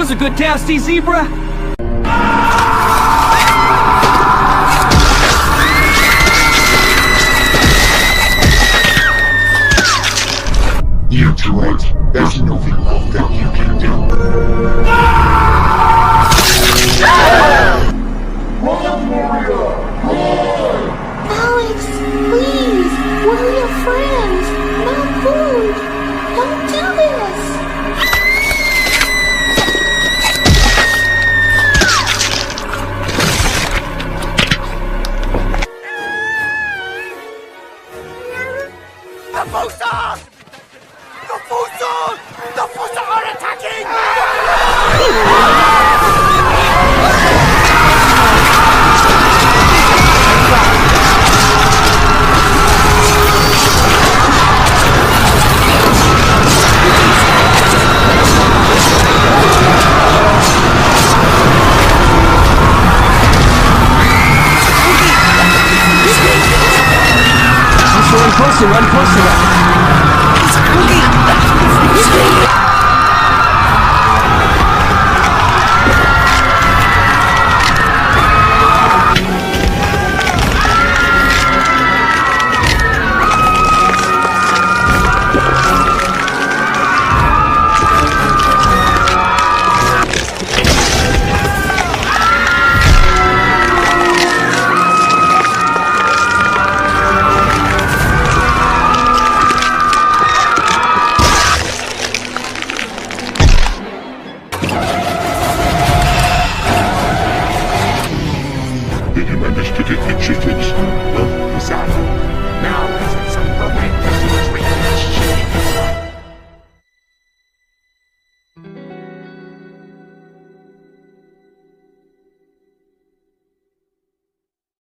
was a good testy, Zebra. You droid, there's nothing left that you can do. Run, warrior! Run! Alex, please! We're your friends, not food! Don't do this! The Fusa! The Fusa! The Fusa are attacking!